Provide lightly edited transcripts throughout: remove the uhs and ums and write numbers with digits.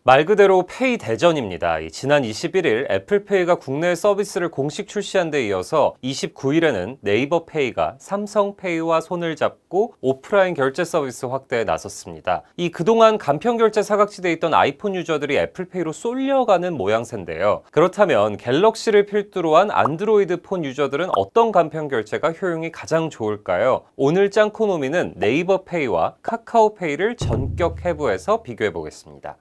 말 그대로 페이 대전입니다. 지난 21일 애플페이가 국내 서비스를 공식 출시한 데 이어서 29일에는 네이버페이가 삼성페이와 손을 잡고 오프라인 결제 서비스 확대에 나섰습니다. 그동안 간편결제 사각지대에 있던 아이폰 유저들이 애플페이로 쏠려가는 모양새인데요. 그렇다면 갤럭시를 필두로 한 안드로이드 폰 유저들은 어떤 간편결제가 효용이 가장 좋을까요? 오늘 짱코노미는 네이버페이와 카카오페이를 전격 해부해서 비교해 보겠습니다.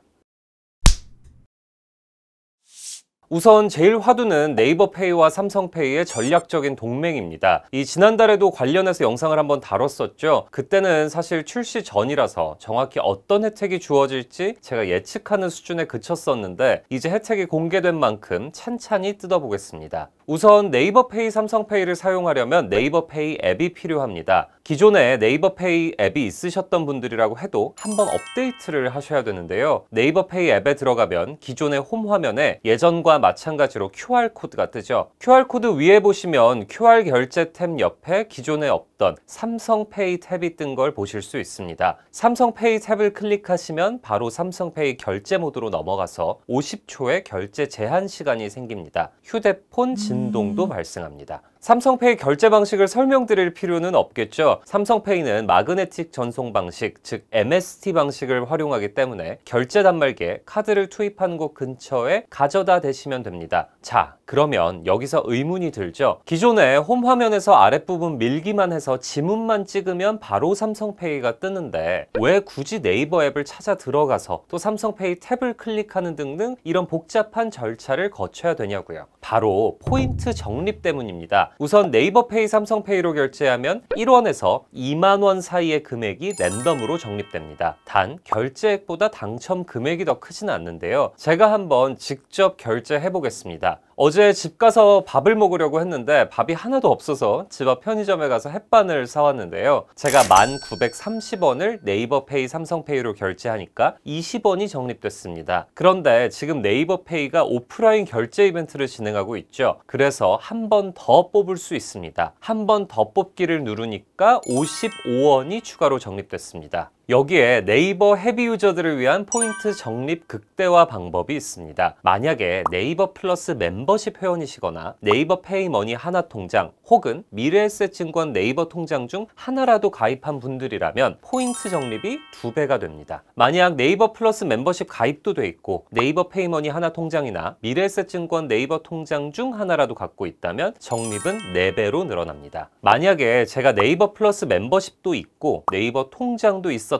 우선 제일 화두는 네이버페이와 삼성페이의 전략적인 동맹입니다. 지난달에도 관련해서 영상을 한번 다뤘었죠. 그때는 사실 출시 전이라서 정확히 어떤 혜택이 주어질지 제가 예측하는 수준에 그쳤었는데 이제 혜택이 공개된 만큼 찬찬히 뜯어보겠습니다. 우선 네이버페이, 삼성페이를 사용하려면 네이버페이 앱이 필요합니다. 기존에 네이버페이 앱이 있으셨던 분들이라고 해도 한번 업데이트를 하셔야 되는데요. 네이버페이 앱에 들어가면 기존의 홈 화면에 예전과 마찬가지로 QR코드가 뜨죠. QR코드 위에 보시면 QR 결제 탭 옆에 기존에 없던 삼성페이 탭이 뜬 걸 보실 수 있습니다. 삼성페이 탭을 클릭하시면 바로 삼성페이 결제 모드로 넘어가서 50초의 결제 제한 시간이 생깁니다. 휴대폰 진동도 발생합니다. 삼성페이 결제 방식을 설명드릴 필요는 없겠죠. 삼성페이는 마그네틱 전송 방식, 즉 MST 방식을 활용하기 때문에 결제 단말기에 카드를 투입하는 곳 근처에 가져다 대시면 됩니다. 자, 그러면 여기서 의문이 들죠. 기존에 홈 화면에서 아랫부분 밀기만 해서 지문만 찍으면 바로 삼성페이가 뜨는데 왜 굳이 네이버 앱을 찾아 들어가서 또 삼성페이 탭을 클릭하는 등등 이런 복잡한 절차를 거쳐야 되냐고요. 바로 포인트 적립 때문입니다. 우선 네이버페이, 삼성페이로 결제하면 1원에서 2만 원 사이의 금액이 랜덤으로 적립됩니다. 단 결제액보다 당첨 금액이 더 크지는 않는데요. 제가 한번 직접 결제해 보겠습니다. 어제 집 가서 밥을 먹으려고 했는데 밥이 하나도 없어서 집 앞 편의점에 가서 햇반을 사왔는데요. 제가 1,930원을 네이버페이, 삼성페이로 결제하니까 20원이 적립됐습니다. 그런데 지금 네이버페이가 오프라인 결제 이벤트를 진행하고 있죠. 그래서 한 번 더 뽑을 수 있습니다. 한 번 더 뽑기를 누르니까 55원이 추가로 적립됐습니다. 여기에 네이버 헤비 유저들을 위한 포인트 적립 극대화 방법이 있습니다. 만약에 네이버 플러스 멤버십 회원이시거나 네이버 페이머니 하나 통장 혹은 미래에셋증권 네이버 통장 중 하나라도 가입한 분들이라면 포인트 적립이 2배가 됩니다. 만약 네이버 플러스 멤버십 가입도 돼 있고 네이버 페이머니 하나 통장이나 미래에셋증권 네이버 통장 중 하나라도 갖고 있다면 적립은 4배로 늘어납니다. 만약에 제가 네이버 플러스 멤버십도 있고 네이버 통장도 있었다면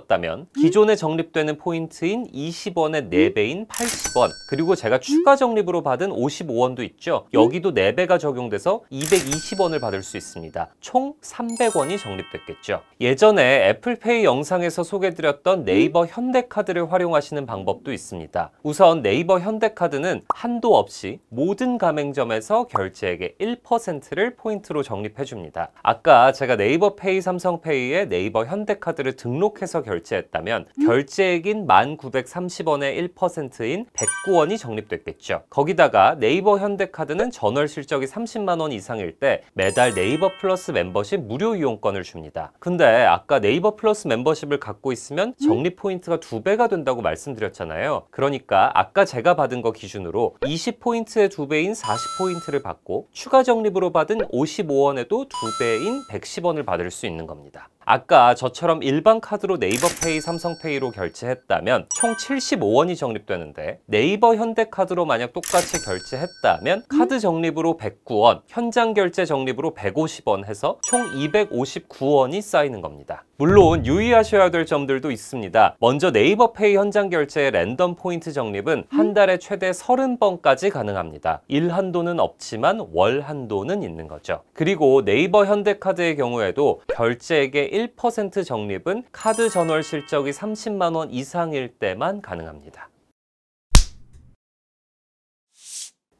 기존에 적립되는 포인트인 20원의 4배인 80원, 그리고 제가 추가 적립으로 받은 55원도 있죠. 여기도 4배가 적용돼서 220원을 받을 수 있습니다. 총 300원이 적립됐겠죠. 예전에 애플페이 영상에서 소개드렸던 네이버 현대카드를 활용하시는 방법도 있습니다. 우선 네이버 현대카드는 한도 없이 모든 가맹점에서 결제액의 1%를 포인트로 적립해줍니다. 아까 제가 네이버페이, 삼성페이에 네이버 현대카드를 등록해서 결제했다면 결제액인 1,930원의 1%인 109원이 적립됐겠죠. 거기다가 네이버 현대카드는 전월 실적이 30만 원 이상일 때 매달 네이버 플러스 멤버십 무료 이용권을 줍니다. 근데 아까 네이버 플러스 멤버십을 갖고 있으면 적립 포인트가 2배가 된다고 말씀드렸잖아요. 그러니까 아까 제가 받은 거 기준으로 20포인트의 2배인 40포인트를 받고 추가 적립으로 받은 55원에도 2배인 110원을 받을 수 있는 겁니다. 아까 저처럼 일반 카드로 네이버페이, 삼성페이로 결제했다면 총 75원이 적립되는데 네이버 현대카드로 만약 똑같이 결제했다면 카드 적립으로 109원, 현장 결제 적립으로 150원 해서 총 259원이 쌓이는 겁니다. 물론 유의하셔야 될 점들도 있습니다. 먼저 네이버페이 현장 결제의 랜덤 포인트 적립은 한 달에 최대 30번까지 가능합니다. 일 한도는 없지만 월 한도는 있는 거죠. 그리고 네이버 현대카드의 경우에도 결제액의 1% 적립은 카드 전월 실적이 30만 원 이상일 때만 가능합니다.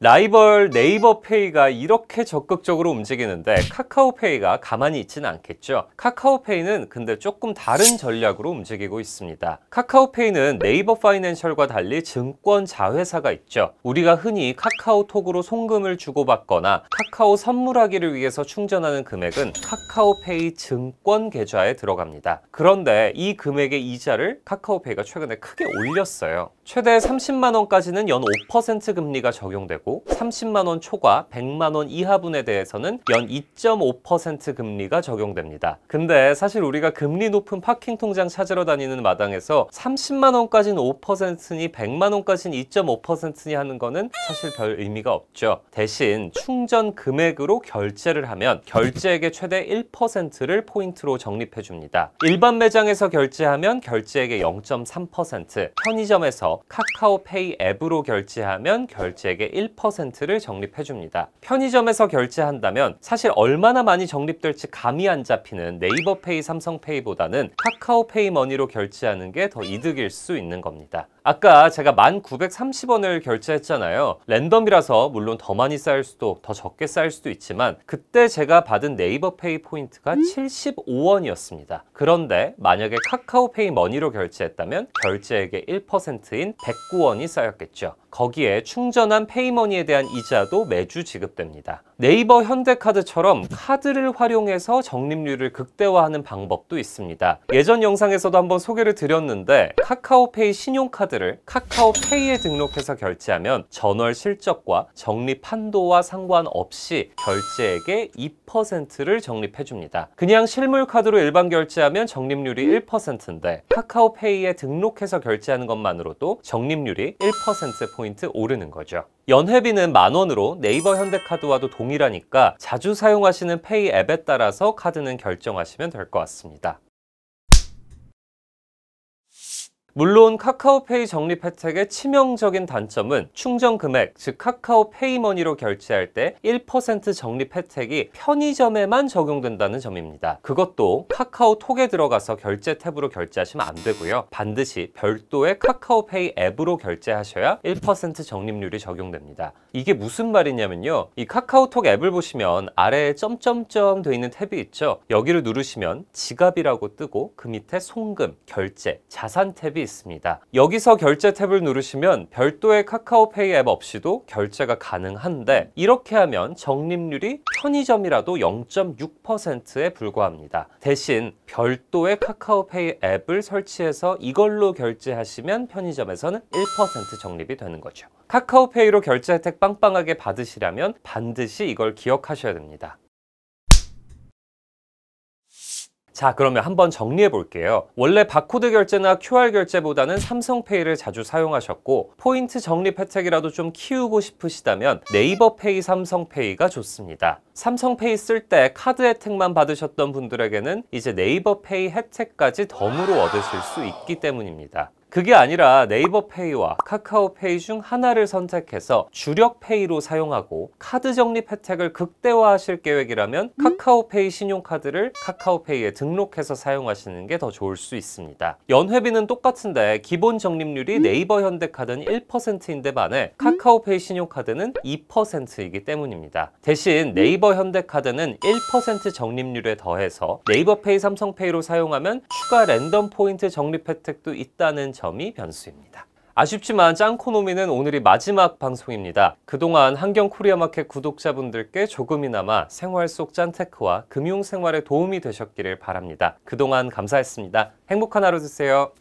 라이벌 네이버페이가 이렇게 적극적으로 움직이는데 카카오페이가 가만히 있지는 않겠죠. 카카오페이는 근데 조금 다른 전략으로 움직이고 있습니다. 카카오페이는 네이버 파이낸셜과 달리 증권 자회사가 있죠. 우리가 흔히 카카오톡으로 송금을 주고받거나 카카오 선물하기를 위해서 충전하는 금액은 카카오페이 증권 계좌에 들어갑니다. 그런데 이 금액의 이자를 카카오페이가 최근에 크게 올렸어요. 최대 30만 원까지는 연 5% 금리가 적용되고 30만 원 초과 100만 원 이하분에 대해서는 연 2.5% 금리가 적용됩니다. 근데 사실 우리가 금리 높은 파킹 통장 찾으러 다니는 마당에서 30만 원까지는 5%니 100만 원까지는 2.5%니 하는 거는 사실 별 의미가 없죠. 대신 충전 금액으로 결제를 하면 결제액의 최대 1%를 포인트로 적립해 줍니다. 일반 매장에서 결제하면 결제액의 0.3%, 편의점에서 카카오페이 앱으로 결제하면 결제액의 1%를 적립해 줍니다. 편의점에서 결제한다면 사실 얼마나 많이 적립될지 감이 안 잡히는 네이버페이, 삼성페이보다는 카카오페이 머니로 결제하는 게 더 이득일 수 있는 겁니다. 아까 제가 1,930원을 결제했잖아요. 랜덤이라서 물론 더 많이 쌓일 수도 더 적게 쌓일 수도 있지만 그때 제가 받은 네이버페이 포인트가 75원이었습니다. 그런데 만약에 카카오페이 머니로 결제했다면 결제액의 1%인 109원이 쌓였겠죠. 거기에 충전한 페이머니에 대한 이자도 매주 지급됩니다. 네이버 현대카드처럼 카드를 활용해서 적립률을 극대화하는 방법도 있습니다. 예전 영상에서도 한번 소개를 드렸는데 카카오페이 신용카드를 카카오페이에 등록해서 결제하면 전월 실적과 적립 한도와 상관없이 결제액의 2%를 적립해 줍니다. 그냥 실물 카드로 일반 결제하면 적립률이 1%인데 카카오페이에 등록해서 결제하는 것만으로도 적립률이 1%포인트 오르는 거죠. 연회비는 10,000원으로 네이버 현대카드와도 동일하니까 자주 사용하시는 페이 앱에 따라서 카드는 결정하시면 될 것 같습니다. 물론 카카오페이 적립 혜택의 치명적인 단점은 충전 금액, 즉 카카오페이 머니로 결제할 때 1% 적립 혜택이 편의점에만 적용된다는 점입니다. 그것도 카카오톡에 들어가서 결제 탭으로 결제하시면 안 되고요. 반드시 별도의 카카오페이 앱으로 결제하셔야 1% 적립률이 적용됩니다. 이게 무슨 말이냐면요. 이 카카오톡 앱을 보시면 아래에 점점점 돼 있는 탭이 있죠. 여기를 누르시면 지갑이라고 뜨고 그 밑에 송금, 결제, 자산 탭이 있습니다. 여기서 결제 탭을 누르시면 별도의 카카오페이 앱 없이도 결제가 가능한데 이렇게 하면 적립률이 편의점이라도 0.6%에 불과합니다. 대신 별도의 카카오페이 앱을 설치해서 이걸로 결제하시면 편의점에서는 1% 적립이 되는 거죠. 카카오페이로 결제 혜택 빵빵하게 받으시려면 반드시 이걸 기억하셔야 됩니다. 자, 그러면 한번 정리해 볼게요. 원래 바코드 결제나 QR 결제보다는 삼성페이를 자주 사용하셨고 포인트 적립 혜택이라도 좀 키우고 싶으시다면 네이버페이, 삼성페이가 좋습니다. 삼성페이 쓸 때 카드 혜택만 받으셨던 분들에게는 이제 네이버페이 혜택까지 덤으로 얻으실 수 있기 때문입니다. 그게 아니라 네이버페이와 카카오페이 중 하나를 선택해서 주력페이로 사용하고 카드 적립 혜택을 극대화하실 계획이라면 카카오페이 신용카드를 카카오페이에 등록해서 사용하시는 게 더 좋을 수 있습니다. 연회비는 똑같은데 기본 적립률이 네이버 현대카드는 1%인데 반해 카카오페이 신용카드는 2%이기 때문입니다. 대신 네이버 현대카드는 1% 적립률에 더해서 네이버페이, 삼성페이로 사용하면 추가 랜덤 포인트 적립 혜택도 있다는 점이 변수입니다. 아쉽지만 짱코노미는 오늘이 마지막 방송입니다. 그동안 한경코리아마켓 구독자분들께 조금이나마 생활 속 짠테크와 금융생활에 도움이 되셨기를 바랍니다. 그동안 감사했습니다. 행복한 하루 되세요.